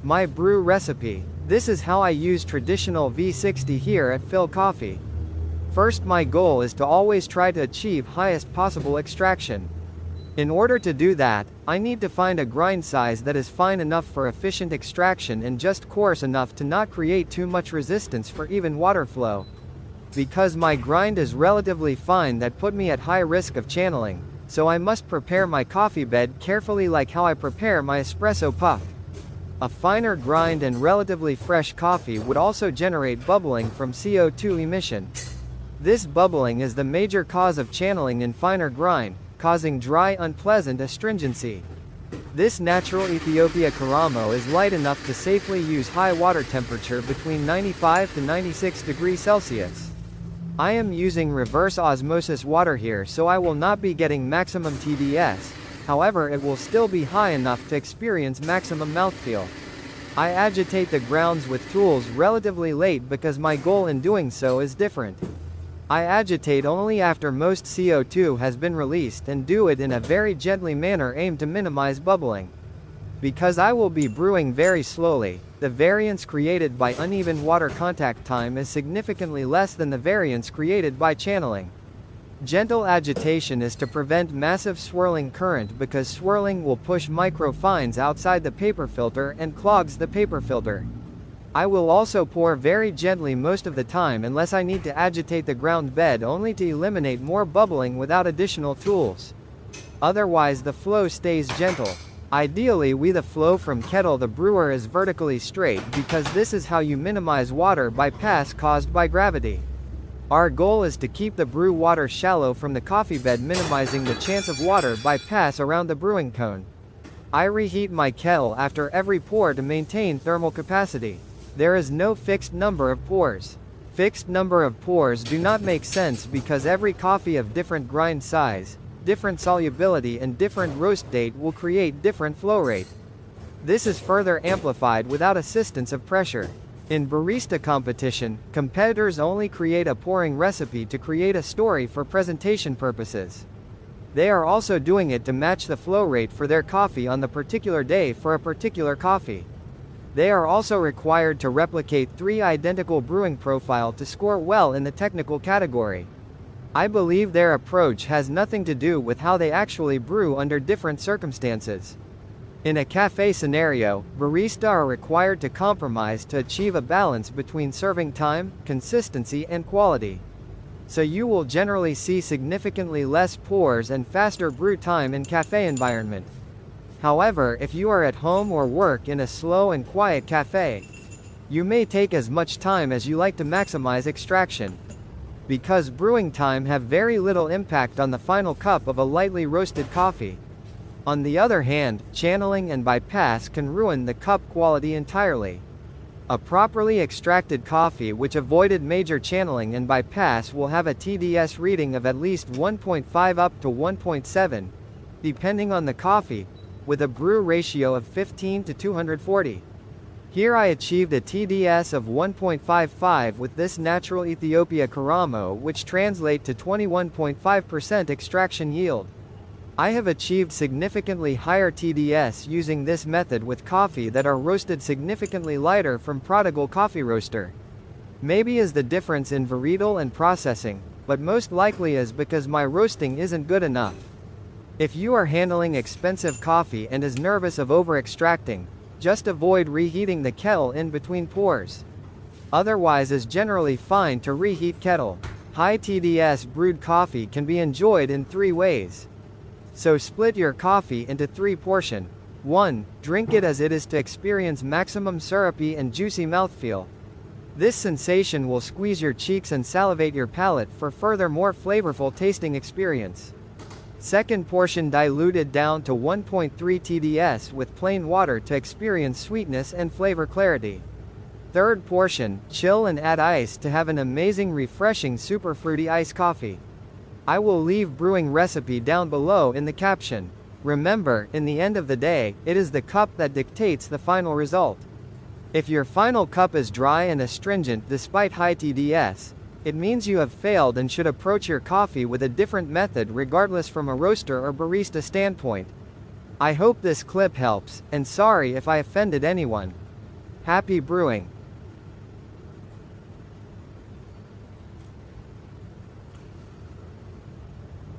My brew recipe. This is how I use traditional V60 here at Phil Coffee. First, my goal is to always try to achieve highest possible extraction. In order to do that, I need to find a grind size that is fine enough for efficient extraction and just coarse enough to not create too much resistance for even water flow. Because my grind is relatively fine, that put me at high risk of channeling, so I must prepare my coffee bed carefully, like how I prepare my espresso puff. A finer grind and relatively fresh coffee would also generate bubbling from CO2 emission. This bubbling is the major cause of channeling in finer grind, causing dry, unpleasant astringency. This natural Ethiopia Karamo is light enough to safely use high water temperature between 95 to 96 degrees Celsius. I am using reverse osmosis water here, so I will not be getting maximum TDS, however it will still be high enough to experience maximum mouthfeel. I agitate the grounds with tools relatively late because my goal in doing so is different. I agitate only after most CO2 has been released and do it in a very gently manner aimed to minimize bubbling. Because I will be brewing very slowly, the variance created by uneven water contact time is significantly less than the variance created by channeling. Gentle agitation is to prevent massive swirling current, because swirling will push microfines outside the paper filter and clogs the paper filter. I will also pour very gently most of the time unless I need to agitate the ground bed only to eliminate more bubbling without additional tools. Otherwise the flow stays gentle. Ideally the flow from kettle the brewer is vertically straight, because this is how you minimize water bypass caused by gravity. Our goal is to keep the brew water shallow from the coffee bed, minimizing the chance of water bypass around the brewing cone. I reheat my kettle after every pour to maintain thermal capacity. There is no fixed number of pours. Fixed number of pours do not make sense because every coffee of different grind size, different solubility and different roast date will create different flow rate. This is further amplified without assistance of pressure. In barista competition, competitors only create a pouring recipe to create a story for presentation purposes. They are also doing it to match the flow rate for their coffee on the particular day for a particular coffee. They are also required to replicate 3 identical brewing profile to score well in the technical category. I believe their approach has nothing to do with how they actually brew under different circumstances. In a cafe scenario, baristas are required to compromise to achieve a balance between serving time, consistency and quality. So you will generally see significantly less pours and faster brew time in cafe environment. However, if you are at home or work in a slow and quiet cafe, you may take as much time as you like to maximize extraction. Because brewing time have very little impact on the final cup of a lightly roasted coffee. On the other hand, channeling and bypass can ruin the cup quality entirely. A properly extracted coffee which avoided major channeling and bypass will have a TDS reading of at least 1.5 up to 1.7, depending on the coffee, with a brew ratio of 15 to 240. Here I achieved a TDS of 1.55 with this natural Ethiopia Karamo, which translate to 21.5% extraction yield. I have achieved significantly higher TDS using this method with coffee that are roasted significantly lighter from Prodigal Coffee Roaster. Maybe is the difference in varietal and processing, but most likely is because my roasting isn't good enough. If you are handling expensive coffee and is nervous of over-extracting, just avoid reheating the kettle in between pours. Otherwise is generally fine to reheat kettle. High TDS brewed coffee can be enjoyed in 3 ways. So split your coffee into 3 portions. 1. Drink it as it is to experience maximum syrupy and juicy mouthfeel. This sensation will squeeze your cheeks and salivate your palate for further more flavorful tasting experience. Second portion, diluted down to 1.3 TDS with plain water to experience sweetness and flavor clarity. Third portion, chill and add ice to have an amazing refreshing super fruity iced coffee. I will leave brewing recipe down below in the caption. Remember, in the end of the day, it is the cup that dictates the final result. If your final cup is dry and astringent despite high TDS, it means you have failed and should approach your coffee with a different method regardless from a roaster or barista standpoint. I hope this clip helps, and sorry if I offended anyone. Happy brewing!